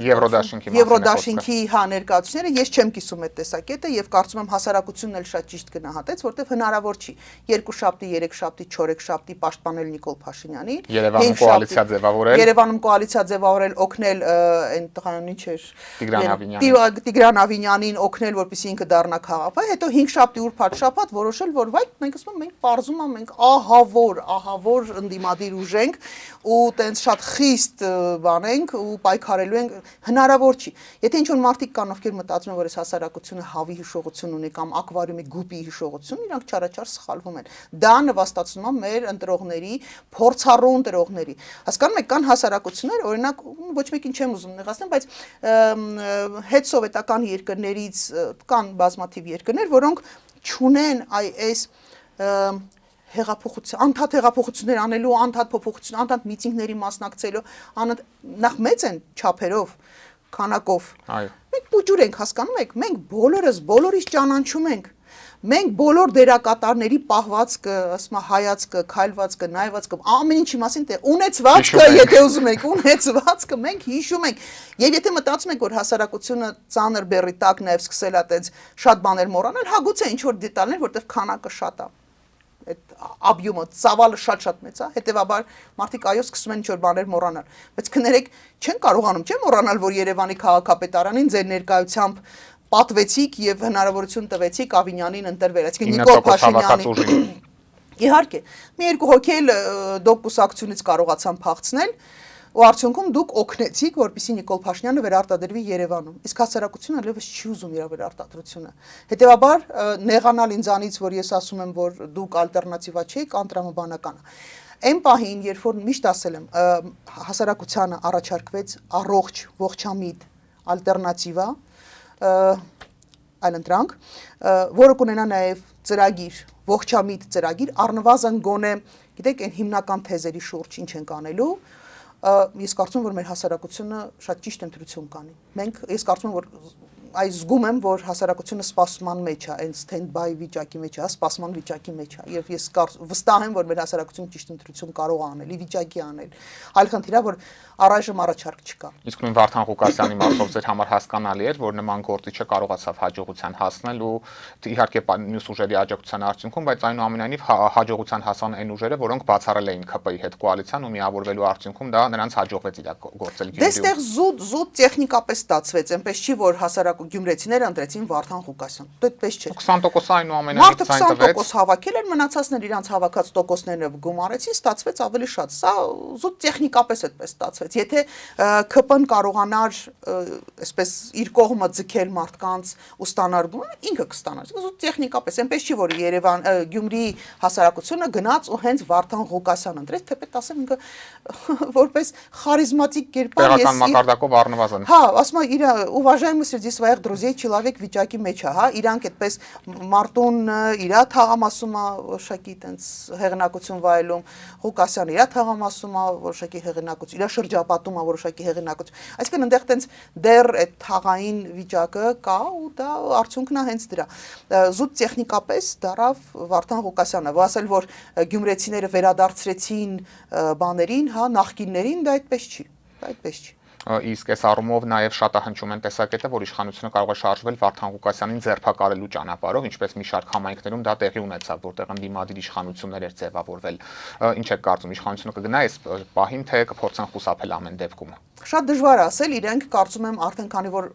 Եվրոդաշինքի հա ներկայացուցիչները, ես չեմ կիսում այդ տեսակետը եւ կարծում եմ հասարակությունն էլ շատ ճիշտ գնահատեց, որտեղ հնարավոր չի երկուշաբթի, երեքշաբթի, չորեքշաբթի պաշտպանել Նիկոլ Փաշինյանին, Երևանում կոալիցիա ձևավորել, օգնել այն տղան ինչ էր Տիգրան Ավինյանին օգնել, որպեսզի ինքը դառնա քաղաքապետ, հետո 5 շաբթի ուրբաթ շաբաթ որոշել, որ վայ մենք ասում ենք մենք պարզում ենք ահավոր ընդդիմադիր ուժ ենք ու տենց շատ խիստ բանենք ու պայքարելու ենք, հնարավոր չի։ Եթե ինչ-որ մարդիկ կան, ովքեր մտածում են, որ այս հասարակությունը հավի հիշողություն ունի կամ ակվարիումի գուպի հիշողություն, իրանք չարաչար սխալվում են։ Դա նվաստացնում է մեր ընտրողների, փորձառու ընտրողների։ Հասկանում եք, կան հասարակություններ, օրինակ, ոչ մեկին չեմ ուզում նեղացնել, բայց հետսովետական երկրներից կան բազմաթիվ երկրներ, որոնք չունեն այս անդադ հեղափոխություններ անելու, անդադ փոփոխություն, անդադ միտինգների մասնակցելու, նախ մեծ են չափերով, քանակով։ Մենք փուճուր ենք, հասկանում եք, մենք բոլորիս ճանաչում ենք։ Մենք բոլոր դերակատարների պահվածքը, ասում եմ, հայացքը, քայլվածքը, նայվածքը, ամեն ինչի մասին թե ունեցվածքը, եթե ուզում եք, ունեցվածքը մենք հիշում ենք։ Եվ եթե մտածում եք, որ հասարակությունը ծանր բեռի տակ նաև սկսել է այդպես շատ բաներ մոռանալ, հա գուցե ինչ որ դետալներ, որտեղ քանակը շատ է։ Այդ աբյումը, ծավալը շատ մեծ է, հետևաբար մարդիկ այո սկսում են ինչ-որ բաներ մոռանալ, բայց կներեք չեն կարողանում, չէ՞ մոռանալ, որ Երևանի քաղաքապետարանին ձեր ներկայությամբ պատվեցիք եւ հնարավորություն տվեցիք Ավինյանին ընտրվել, այսինքն Նիկոլ Փաշինյանին։ Իհարկե, մի երկու հոգի էլ դոկ կուսակցությունից կարողացան փախցնել, ու արդյունքում դուք օգնեցիք, որպեսզի Նիկոլ Փաշինյանը վերարտադրվի Երևանում։ Իսկ հասարակությունը այլևս չի ուզում իր վերարտադրությունը։ Հետևաբար նեղանալ ինձանից, որ ես ասում եմ, որ դուք ալտերնատիվա չեք, անտրամաբանական է։ Այն պահին, երբ որ միշտ ասել եմ, հասարակությանը առաջարկվեց առողջ, ողջամիտ ալտերնատիվա, այլընտրանք, որը կունենա նաև ծրագիր, ողջամիտ ծրագիր, առնվազն գոնե, գիտեք, այն հիմնական թեզերի շուրջ ինչ ենք անելու, ես կարծում եմ, որ մեր հասարակությունը շատ ճիշտ ընտրություն կանի։ Ես կարծում եմ, որ զգում եմ, որ հասարակությունը սպասման մեջ է, այն stand-by վիճակի մեջ է, սպասման վիճակի մեջ է, եւ ես վստահ եմ, որ մեր հասարակությունը ճիշտ ընտրություն կարող է անել, ի վիճակի անել։ Այլ խնդիր է, որ առայժմ առաջարկ չկա։ Իսկ նույն Վարդան Ղուկասյանի մասով ձեր համար հասկանալի էր, որ նման գործիչը կարողացավ հաջողության հասնել ու իհարկե մյուս ուժերի աջակցության արդյունքում, բայց այնուամենայնիվ հաջողության հասան այն ուժերը, որոնք բացառել էին ՔՊ-ի հետ կոալիցիան ու միավորվելու արդյունքում դա նրանց հաջողվեց իրագործել։ Դե ստեղ զուտ տեխնիկապես ստացվեց, այնպես չի, որ հասարակ գյումրեցիները ընտրեցին Վարդան Ղուկասյան։ Դա այդպես չէ։ 20% այնուամենայնիվ Մարդը ցայն տվեց։ 20% հավաքել էր, մնացածներ իրանց հավաքած տոկոսները գումարեցին, ստացվեց ավելի շատ։ Սա զուտ տեխնիկապես այդպես ստացվեց։ Եթե ԿՊ-ն կարողանար այսպես իր կողմը ձգել մարդկանց ու ստանալ գումարը, ինքը կստանար։ Զուտ տեխնիկապես, այնպես չի, որ Երևան Գյումրի հասարակությունը գնաց ու հենց Վարդան Ղուկասյան ընտրեց, թեպետ ասեմ ինքը որպես խարիզմատիկ կերպար Տեղական մակարդակով առնվազն։ Հա, ասում եմ, уважаемые среди своих друзей человек վիճակի մեջ է, հա, իրանք այդպես Մարտուն իրա թաղամասում է որոշակի տենց հեղինակություն վայելում, Ղուկասյանը իրա թաղամասում է որոշակի հեղինակություն, իրա շրջապատում է որոշակի հեղինակություն։ Այսինքն այնտեղ տենց դեռ այդ թաղային վիճակը կա ու դա արդյունքն է հենց դրա։ Զուտ տեխնիկապես դարավ Վարդան Ղուկասյանը, ասել որ գյումրեցիները վերադարձրեցին բաներին, հա, նախկիններին, դա այդպես չի, դա այդպես չի։ Իսկ այս առումով նաև շատահնչում են տեսակետը, որ իշխանությունը կարող է շարժվել Վարդան Ղուկասյանին ձերբակալելու ճանապարհով, ինչպես մի շարք համայնքներում դա տեղի ունեցավ, որտեղ ընդդիմադիր իշխանություններ էր ձևավորվել։ Ինչ է կարծում, իշխանությունը կգնա այս պահին, թե կփորձեն խուսափել ամեն դեպքում։ Շատ դժվար ասել, իրենք կարծում եմ արդեն քանի որ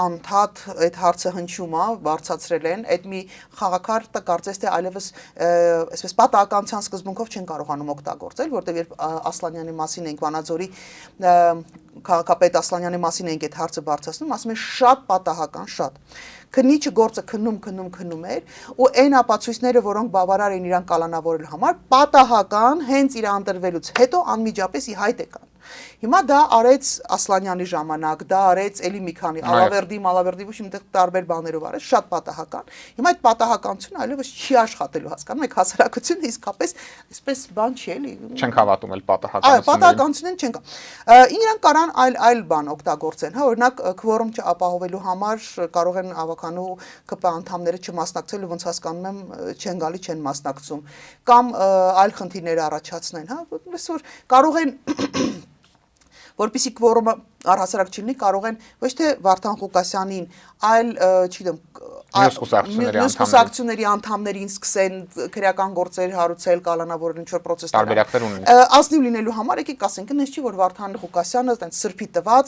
անդադ այդ հարցը հնչում է, բարձրացրել են, այդ մի խաղակարգը կարծես թե այլևս այսպես պատահականության սկզբունքով չեն կարողանում օգտագործել, որտեղ երբ Ասլանյանի մասին ենք Վանաձորի քաղաքապետ Ասլանյանի մասին ենք այդ հարցը բարձրացնում, ասում են շատ պատահական, շատ քննիչը գործը քննում էր ու այն ապացույցները, որոնք բավարար են իրան կալանավորելու համար, պատահական հենց իր ընտրվելուց հետո անմիջապես ի հայտ եկան։ Հիմա դա արեց Ասլանյանի ժամանակ, դա արեց էլի մի քանի Ալավերդի ոչ միտեղ տարբեր բաներով արեց, շատ պատահական։ Հիմա այդ պատահականությունը այլևս չի աշխատելու, հասկանում եք, հասարակությունը իսկապես այսպես բան չի էլի։ Չենք հավատում էլ պատահականություններին։ Պատահականություններին չենք։ Իրանք կարան այլ բան օգտագործեն, հա, օրինակ քվորում չապահովելու համար կարող են ավականու ԿՊ անդամները չմասնակցել ու ոնց հասկանում եմ չեն գալի, չեն մասնակցում կամ այլ խնդիրներ առաջացնեն, հա, այսօր կարող են որպեսզի քվորումը առհասարակ չլինի, կարող են ոչ թե Վարդան Ղուկասյանին, այլ, չգիտեմ, մյուս կուսակցությունների անդամներին սկսեն քրեական գործեր հարուցել, կալանավորել ինչ-որ պրոցեսներ։ Ազնիվ լինելու համար եկեք ասենք, նենց չի, որ Վարդան Ղուկասյանը այդպես սրբի տված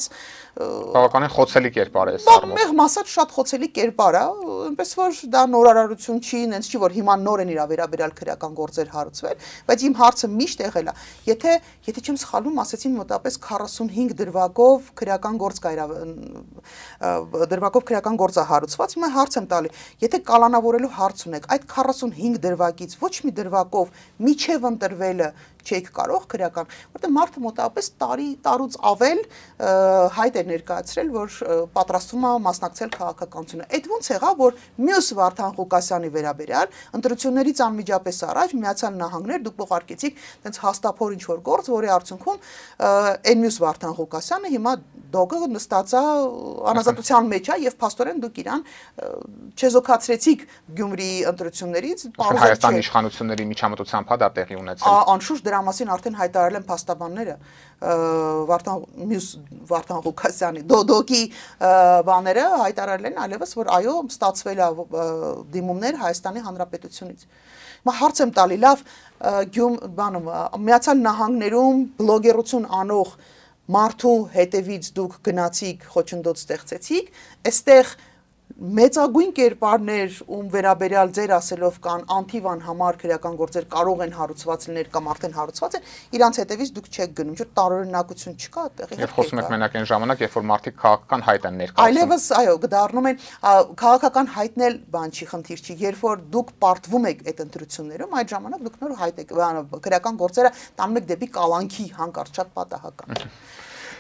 բավականին խոցելի կերպար է այս առումով։ Մեղմ ասած շատ խոցելի կերպար է, այնպես որ դա նորարարություն չի, նենց չի, որ հիմա նոր են իր վերաբերյալ քրեական գործեր հարուցվել, բայց իմ հարցը միշտ եղել է, եթե չեմ սխալվում, ասեցին մոտավորապես 45 դրվագով քրեական գործ է հարուցված, հիմա հարց եմ տալի, եթե կալանավորելու հարց ունեք, այդ 45 դրվագից ոչ մի դրվագով միջև ընտրվելը չեք կարող քրեական, որտեղ մարդը մոտավորապես տարուց ավել հայտ է ներկայացրել, որ պատրաստվում է մասնակցել քաղաքականությունը։ Այդ ոնց եղավ, որ մյուս Վարդան Ղուկասյանի վերաբերյալ ընտրություններից անմիջապես առաջ Միացյալ Նահանգներ դուք ուղարկեցիք տենց հաստափոր ինչ որ գործ, որի արդյունքում այն մյուս Վարդան Ղուկասյանը հիմա դոգը նստած է անազատության մեջ է եւ փաստորեն դուք իրան չեզոքացրեցիք Գյումրի ընտրություններից, Հայաստանի իշխանությունների միջամտությամբ դա տեղի ունեցել։ Անշուշտ դրա մասին արդեն հայտարարել են փաստաբանները մյուս Վարդան Ղուկասյանի դոդոկի բաները հայտարարել են այլևս որ այո ստացվել է դիմումներ Հայաստանի Հանրապետությունից։ Հիմա հարց եմ տալի, լավ, Միացյալ Նահանգներում բլոգերություն անող մարդու հետևից դուք գնացիք, խոչընդոտ ստեղծեցիք, այստեղ մեծագույն կերպարներ, ում վերաբերյալ ձեր ասելով կան անթիվան համար քրեական գործեր կարող են հարուցված լինել կամ արդեն հարուցված են, իրանց հետևից դուք չեք գնում, չէ՞ տարօրինակություն չկա այդտեղ։ Եվ խոսում եք մենակ այն ժամանակ, երբ որ մարդիկ քաղաքական հայտ են ներկայացնում։ Այլևս, այո, դառնում են քաղաքական հայտնել բան չի, խնդիր չի, երբ որ դուք պարտվում եք այդ ընտրություններում, այդ ժամանակ դուք նոր հայտ եք, քրեական գործերը տանում եք դեպի կալանքի հանկարծ շատ պատահական։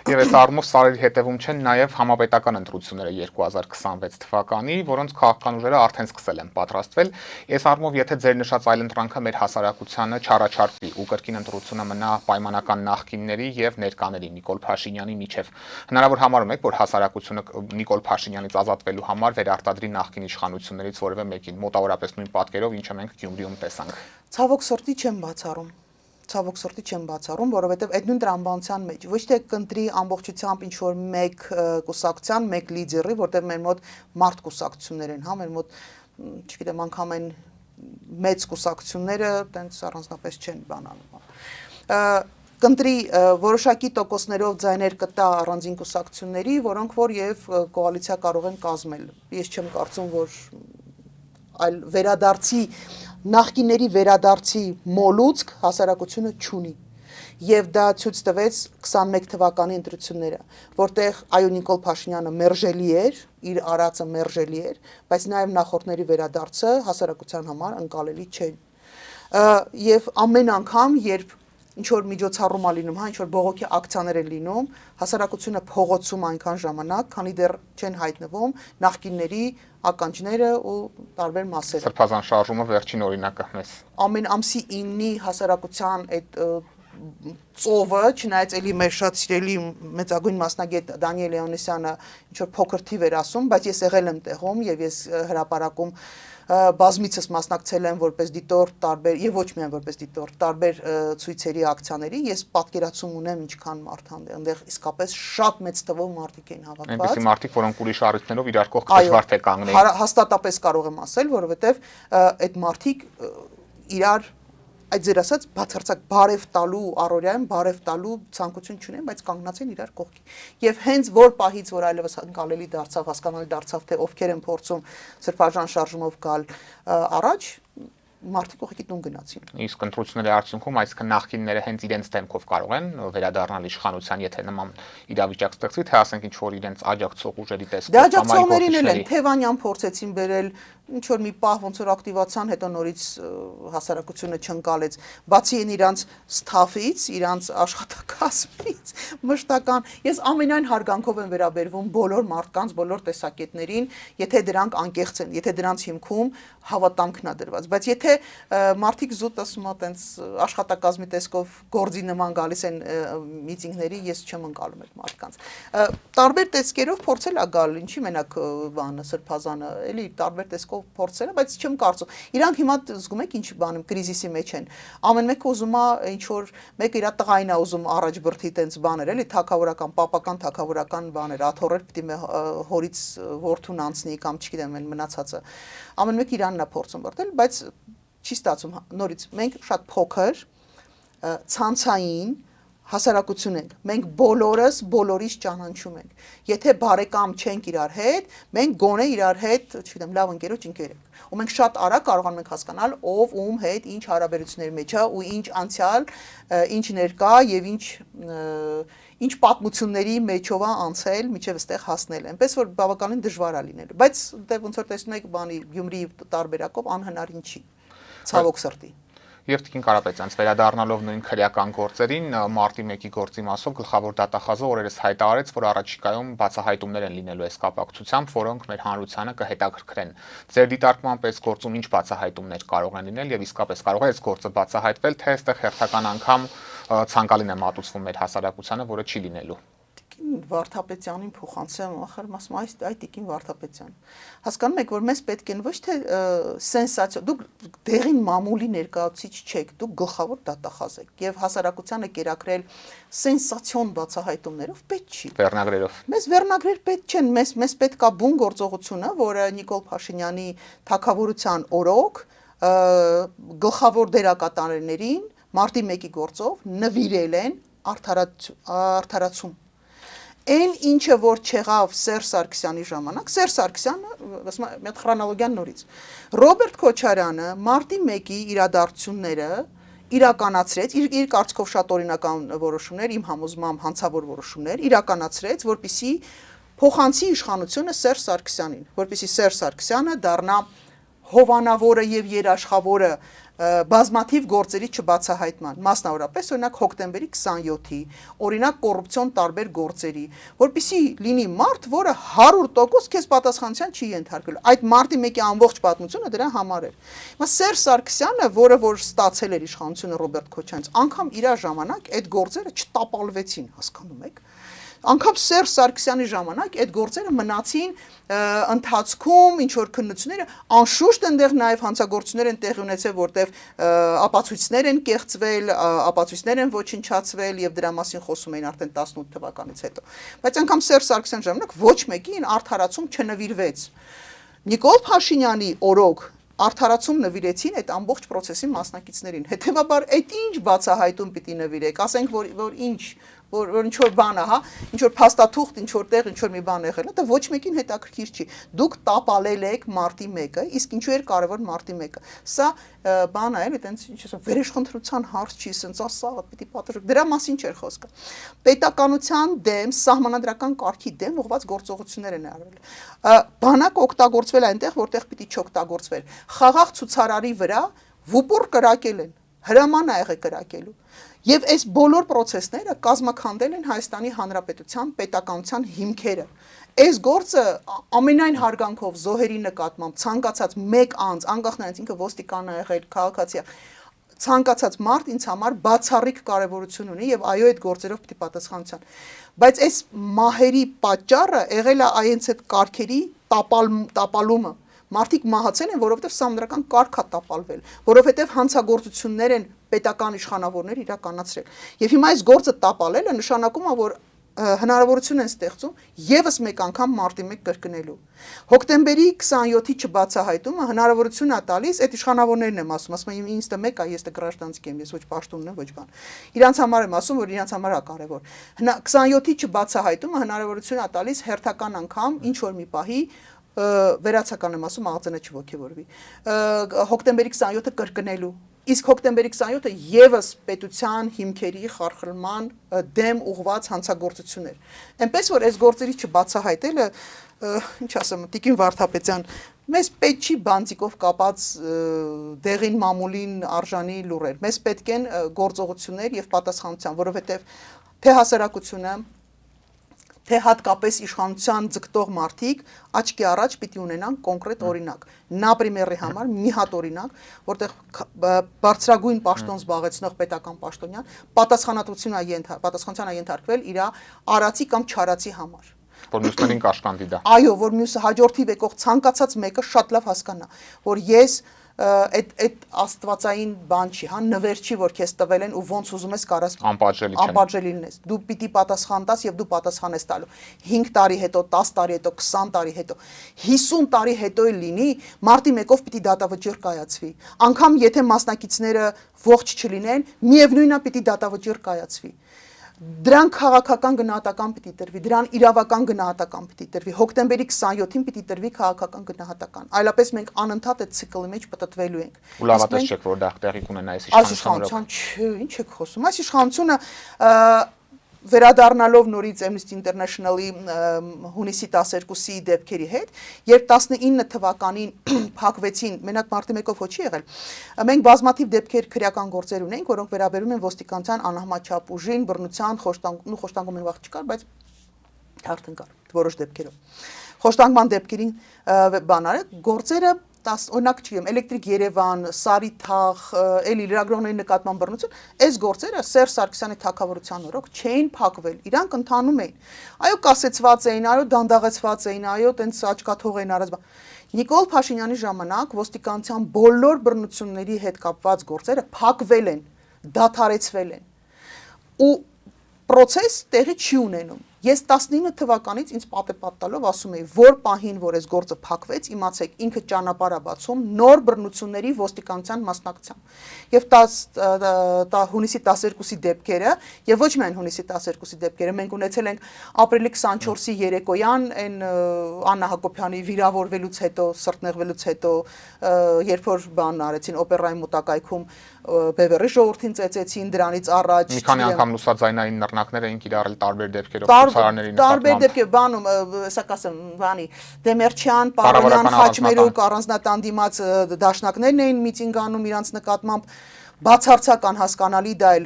Եվ այս առումով սարերի հետևում չեն նաև համապետական ընտրությունները 2026 թվականի, որոնց քաղաքական ուժերը արդեն սկսել են պատրաստվել։ Այս առումով, եթե ձեր նշած այլընտրանքը մեր հասարակությանը չառաջարկվի ու կրկին ընտրությունը մնա պայմանական նախկինների եւ ներկաների Նիկոլ Փաշինյանի միջև, հնարավոր համարում եք, որ հասարակությունը Նիկոլ Փաշինյանից ազատվելու համար վերարտադրի նախկին իշխանություններից որևէ մեկին, մոտավորապես նույն պատկերով, ինչը մենք Գյումրիում տեսանք։ Ցավոք սրտի չեմ բացառում, որովհետև այդ նույն տրամաբանության մեջ ոչ թե կընտրի ամբողջությամբ ինչ որ մեկ կուսակցության, մեկ լիդերի, որտեղ մեր մոտ մարդ կուսակցություններ են, հա, մեր մոտ, չգիտեմ, անգամ այն մեծ կուսակցությունները տենց առանձնապես չեն բանանում։ կընտրի որոշակի տոկոսներով ձայներ կտա առանձին կուսակցությունների, որոնք որ եւ կոալիցիա կարող են կազմել։ Ես չեմ կարծում, որ այլ վերադարձի նախկինների վերադարձի մոլուցք հասարակությունը չունի։ Եվ դա ցույց տվեց 21 թվականի ընտրությունները, որտեղ այո Նիկոլ Փաշինյանը մերժելի էր, իր արածը մերժելի էր, բայց նաև նախորդների վերադարձը հասարակության համար ընկալելի չէր։ Եվ ամեն անգամ, երբ ինչ որ միջոցառում է լինում, ինչ որ բողոքի ակցիաներ են լինում, հասարակությունը փողոցում այնքան ժամանակ, քանի դեռ չեն հայտնվում նախկինների ականջները ու տարբեր մասերը։ Սրբազան շարժումը վերջին օրինակը մեզ։ Ամեն ամսի 9-ի հասարակության այդ ծովը, չնայած էլի մեր շատ սիրելի մեծագույն մասնագետ Դանիել Լեոնիսյանը ինչ որ փոքր թիվ էր ասում, բայց ես եղել եմ տեղում եւ ես հրապարակում բազմիցս մասնակցել եմ որպես դիտորդ տարբեր եւ ոչ միայն որպես դիտորդ տարբեր ցույցերի ակցիաների, ես պատկերացում ունեմ ինչքան մարդ այնտեղ իսկապես շատ մեծ թվով մարդիկ են հավաքված։ Այնպիսի մարդիկ, որոնք ուրիշ առիթներով իրար կողք դժվար թե կանգնեին։ Հաստատապես կարող եմ ասել, որովհետեւ այդ մարդիկ իրար այդ ձեր ասած բացարձակ բարև տալու առօրյայում բարև տալու ցանկություն չունեն, բայց կանգնած են իրար կողքի։ Եվ հենց որ պահից որ այլևս ընկալելի դարձավ, հասկանալի դարձավ, թե ովքեր են փորձում սրբազան շարժումով գալ առաջ, մարդիկ ուղղակի տուն գնացին։ Իսկ ընտրությունների արդյունքում այսինքն նախկինները հենց իրենց դեմքով կարող են վերադառնալ իշխանության, եթե նման իրավիճակ ստեղծվի, թե ասենք ինչ որ իրենց աջակցող ուժերի տեսքով Դա աջակցողներին են Թևանյան փորձեցին բերել ինչ որ մի պահ ոնց որ ակտիվացան, հետո նորից հասարակությունը չընկալեց, բացի այն իրանց ստաֆից, իրանց աշխատակազմից, մշտական, ես ամենայն հարգանքով եմ վերաբերվում բոլոր մարդկանց, բոլոր տեսակետներին, եթե դրանք անկեղծ են, եթե դրանց հիմքում հավատամքն է դրված, բայց եթե մարդիկ զուտ ասում են տենց աշխատակազմի տեսքով գործի նման գալիս են միտինգների, ես չեմ ընկալում այդ մարդկանց։ Տարբեր տեսքերով փորձել է գալ, ինչի մենակ բանը սրբազանը, էլի տարբեր տեսքով փորձել է, բայց չեմ կարծում։ Իրանք հիմա զգում եք ինչ բանում կրիզիսի մեջ են։ Ամեն մեկը ուզում է ինչ որ մեկը իր տղային է ուզում առաջ բրթի տենց բաներ, էլի թակավորական, պապական բաներ, աթոռեր պիտի հորից որդուն անցնի կամ չգիտեմ, այն մնացածը։ Ամեն մեկը իրանն է փորձում բրթել, բայց չի ստացում նորից։ Մենք շատ փոքր ցանցային հասարակություն ենք։ Մենք բոլորս բոլորից ճանաչում ենք։ Եթե բարեկամ չենք իրար հետ, մենք գոնե իրար հետ, չգիտեմ, լավ ընկերոջ ընկեր ենք։ Ու մենք շատ արագ կարողանում ենք հասկանալ ով ում հետ ինչ հարաբերությունների մեջ է ու ինչ անցյալ, ինչ ներկա եւ ինչ պատմությունների մեջով է անցել միջև այստեղ հասնել։ Այնպես որ բավականին դժվար է լինելու։ Բայց դե ոնց որ տեսնում եք, բանի Գյումրիի տարբերակով անհնարին չի։ Ցավոք սրտի։ Եվ Տիկին Կարապետյանց վերադառնալով նույն քրեական գործերին, մարտի 1-ի գործի մասով գլխավոր դատախազը օրերս հայտարարեց, որ առաջիկայում բացահայտումներ են լինելու այս կապակցությամբ, որոնք մեր հանրությանը կհետաքրքրեն։ Ձեր դիտարկմամբ այս գործում ինչ բացահայտումներ կարող են լինել եւ իսկապես կարող է այս գործը բացահայտվել, թե այստեղ հերթական անգամ ցանկալին է մատուցվում մեր հասարակությանը, որը չի լինելու։ Վարդապետյանին փոխանցեմ, ախր ասում այ Տիկին Վարդապետյան։ Հասկանում եք, որ մեզ պետք են ոչ թե սենսացիա, դուք դեղին մամուլի ներկայացուցիչ չեք, դուք գլխավոր դատախազ եք եւ հասարակությանը կերակրել սենսացիոն բացահայտումներով պետք չի։ Վերնագրերով։ Մեզ վերնագրեր պետք չեն, մեզ պետք է բուն գործողությունը, որը Նիկոլ Փաշինյանի թագավորության օրոք գլխավոր դերակատարներին մարտի 1-ի գործով նվիրել են արդարացում։ Այն ինչը որ չեղավ Սերժ Սարգսյանի ժամանակ, Սերժ Սարգսյանը, ասում եմ, մի հատ քրոնոլոգիան նորից։ Ռոբերտ Քոչարյանը մարտի 1-ի իրադարձությունները իրականացրեց, իր կարծիքով շատ օրինական որոշումներ, իմ համոզմամբ հանցավոր որոշումներ, իրականացրեց, որպեսզի փոխանցի իշխանությունը Սերժ Սարգսյանին, որպեսզի Սերժ Սարգսյանը դառնա հովանավորը եւ երաշխավորը բազմաթիվ գործերի չբացահայտման, մասնավորապես օրինակ հոկտեմբերի 27-ի, օրինակ կոռուպցիոն տարբեր գործերի, որպեսզի լինի մարդ, որը 100% քեզ պատասխանատվության չի ենթարկելու։ Այդ մարտի 1-ի ամբողջ պատմությունը դրա համար էր։ Հիմա Սերժ Սարգսյանը, որը որ ստացել էր իշխանությունը Ռոբերտ Քոչարյանից, անգամ իր ժամանակ այդ գործերը չտապալվեցին, հասկանում եք։ Անկամ Սերժ Սարգսյանի ժամանակ այդ գործերը մնացին ընթացքում, ինչ որ քննությունները, անշուշտ այնտեղ նաև հանցագործություններ են տեղի ունեցել, որտեղ ապացույցներ են կեղծվել, ապացույցներ են ոչնչացվել եւ դրա մասին խոսում էին արդեն 18 թվականից հետո։ Բայց անգամ Սերժ Սարգսյանի ժամանակ ոչ մեկին արդարացում չնվիրվեց։ Նիկոլ Փաշինյանի օրոք արդարացում նվիրեցին այդ ամբողջ process-ի մասնակիցներին։ Հետևաբար այդ ինչ բացահայտում պիտի նվիրեք, ասենք որ ինչ որ ինչ որ բան է, հա, ինչ որ փաստաթուղթ, ինչ որ տեղ, ինչ որ մի բան եղել է, դա ոչ մեկին հետաքրքիր չի։ Դուք տապալել եք մարտի 1-ը, իսկ ինչու էր կարևոր մարտի 1-ը։ Սա բան է, էլի տենց ինչ ասեմ, վերեշխնդրության հարց չի, սենց ասաղը պիտի պատժեք։ Դրա մասին չէր խոսքը։ Պետականության դեմ, սահմանադրական կարգի դեմ ուղղված գործողություններ են արվել։ Բանակ օգտագործվել այնտեղ, որտեղ պիտի չօգտագործվեր։ Խաղաղ ցուցարարի վրա վուպուր կրակել են, հրաման ա եղել կրակելու։ Եվ այս բոլոր process-ները կազմաքանդել են Հայաստանի Հանրապետության պետականության հիմքերը։ Այս գործը ամենայն հարգանքով զոհերի նկատմամբ ցանկացած մեկ անձ, անկախ նրանից ինքը ոստիկան է եղել, քաղաքացի է, ցանկացած մարդ ինձ համար բացառիկ կարևորություն ունի եւ այո այդ գործերով պիտի պատասխանության։ Բայց այս մահերի պատճառը եղել է այնց այդ կարգերի տապալումը։ Մարդիկ մահացել են, որովհետև սահմանադրական կարգ է տապալվել, որովհետև հանցագործություններ են պետական իշխանավորներ իրականացրել։ Եվ հիմա այս գործը տապալելը նշանակում է, որ հնարավորություն են ստեղծում եւս մեկ անգամ մարտի 1 կրկնելու։ Հոկտեմբերի 27-ի չբացահայտումը հնարավորություն է տալիս, այդ իշխանավորներն եմ ասում եմ ինձ դե մեկ է, ես դե գրաժդանցիկ եմ, ես ոչ պաշտոնն եմ, ոչ բան։ Իրանց համար եմ ասում, որ իրանց համար է կարևոր։ 27-ի չբացահայտումը հնարավորություն է տալիս հերթական անգամ ինչ որ մի պահի վերացական եմ ասում, աղձենը չոգևորվի։ Հոկտեմբերի 27-ը կրկնելու։ Իսկ հոկտեմբերի 27-ը եւս պետության հիմքերի խարխլման դեմ ուղված հանցագործություններ։ Այնպես որ այս գործերի չբացահայտելը, ինչ ասեմ, Տիկին Վարդապետյան, մեզ պետք չի բանտիկով կապած դեղին մամուլին արժանի լուրեր։ Մեզ պետք են գործողություններ եւ պատասխանատվություն, որովհետեւ թե հասարակությունը թե հատկապես իշխանության ձգտող մարդիկ աչքի առաջ պիտի ունենան կոնկրետ օրինակ։ Նապրիմերի համար մի հատ օրինակ, որտեղ բարձրագույն պաշտոն զբաղեցնող պետական պաշտոնյան պատասխանատվության է ենթարկվել իր արածի կամ չարածի համար։ Որ մյուսներին կաշկանդի դա։ Այո, որ մյուսը հաջորդի եկող ցանկացած մեկը շատ լավ հասկանա, որ ես այդ աստվածային բան չի, հա, նվեր չի, որ քեզ տվել են ու ոնց ուզում ես կարաս անպատժելի լինես։ Դու պիտի պատասխան տաս եւ դու պատասխան ես տալու։ 5 տարի հետո, 10 տարի հետո, 20 տարի հետո, 50 տարի հետո էլ լինի, մարտի 1-ով պիտի դատավճիռ կայացվի։ Անկամ եթե մասնակիցները ողջ չլինեն, միևնույնն է պիտի դատավճիռ կայացվի։ Դրան քաղաքական գնահատական պիտի տրվի, դրան իրավական գնահատական պիտի տրվի, հոկտեմբերի 27-ին պիտի տրվի քաղաքական գնահատական։ Այլապես մենք անընդհատ այդ ցիկլի մեջ պտտվելու ենք։ Ու լավատես չեք, որ դա տեղի կունենա այս իշխանությունը։ Ինչ եք խոսում։ Այս իշխանությունը վերադառնալով նորից Amnesty International-ի հունիսի 12-ի դեպքերի հետ, երբ 19 թվականին փակվեցին, մենակ մարտի 1-ով ոչ չի եղել, մենք բազմաթիվ դեպքեր քրեական գործեր ունենք, որոնք վերաբերում են ոստիկանության անհամաչափ ուժին, բռնության, խոշտանգում են վաղ չկար, բայց թարթն կար որոշ դեպքերով։ Խոշտանգման դեպքերին բան արեք, գործերը օրինակ չգիտեմ, Էլեկտրիկ Երևան, Սարիթաղ, էլի լրագրողների նկատմամբ բռնություն, այս գործերը Սերժ Սարգսյանի թագավորության օրոք չէին փակվել, իրանք ընթանում էին։ Այո, կասեցված էին, այո, դանդաղեցված էին, այո, տենց աչքաթող էին արած։ Նիկոլ Փաշինյանի ժամանակ ոստիկանության բոլոր բռնությունների հետ կապված գործերը փակվել են, դադարեցվել են։ Ու process տեղի չի ունենում։ Ես 19 թվականից ինձ պատեպատ տալով ասում եի, որ պահին, որ այս գործը փակվեց, իմացեք, ինքը ճանապարհ է բացում նոր բռնությունների ոստիկանության մասնակցությամբ։ Եվ հունիսի 12-ի դեպքերը, եւ ոչ միայն հունիսի 12-ի դեպքերը, մենք ունեցել ենք ապրիլի 24-ի երեկոյան այն Աննա Հակոբյանի վիրավորվելուց հետո, սրտնեղվելուց հետո, երբ որ բան արեցին օպերայի մոտակայքում Բևեռի ժողովրդին ծեծեցին, դրանից առաջ մի քանի անգամ լուսաձայնային նռնակներ էին կիրառել տարբեր դեպքերով ցուցարարների նկատմամբ։ Տարբեր դեպքեր, բանում, սա կասեմ, բանի Դեմերչյան, Պարոնյան, Խաչմերուկ առանձնատան դիմաց դաշնակներն էին միտինգ անում իրանց նկատմամբ, բացարձական հասկանալի դա էլ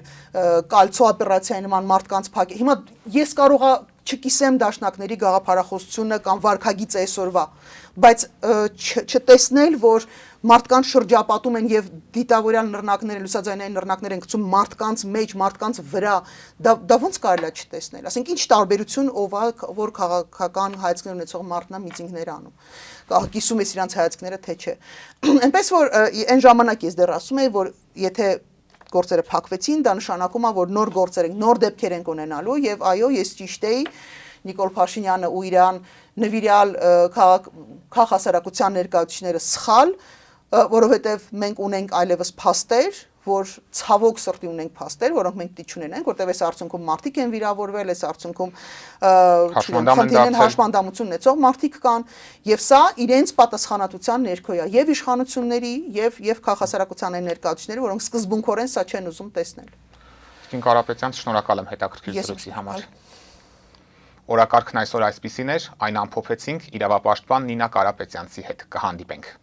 կալցո օպերացիայի նման մարդկանց փակ։ Հիմա ես կարողա չկիսեմ դաշնակների գաղափարախոսությունը կամ վարքագիծը այսօրվա, բայց չտեսնել, որ մարդկանց շրջապատում են եւ դիտավորյալ նռնակներ, լուսաձայնային նռնակներ են գցում մարդկանց մեջ, մարդկանց վրա, դա ոնց կարելի է չտեսնել։ Ասենք ինչ տարբերություն ով որ քաղաքական հայացքներ ունեցող մարդն է միտինգներ անում։ Կիսում ես իրանց հայացքները, թե չէ։ Այնպես որ այն ժամանակ ես դեռ ասում եի, որ եթե գործերը փակվեցին, դա նշանակում է, որ նոր գործեր են, նոր դեպքեր են ունենալու եւ այո, ես ճիշտ էի, Նիկոլ Փաշինյանը ու իրան նվիրյալ քաղաքասարակության ներկայացուցիչները սխալ որովհետև մենք ունենք այլևս փաստեր, որ ցավոք սրտի ունենք փաստեր, որոնք մենք պիտի չունենանք, որտեղ այս արդյունքում մարդիկ են վիրավորվել, այս արդյունքում խնդիրներ հաշմանդամություն ունեցող մարդիկ կան, եւ սա իրենց պատասխանատվության ներքո է, եւ իշխանությունների, եւ քաղաքասարակության այն ներկայացուցիչների, որոնք սկզբունքորեն սա չեն ուզում տեսնել։ Կին Կարապետյան, շնորհակալ եմ հետաքրքիր զրույցի համար։ Օրակարգն այսօր այսպիսին էր, այն ամփոփեցինք իրավապաշտպան Նինա Կարապետյանցի հետ կհանդիպենք։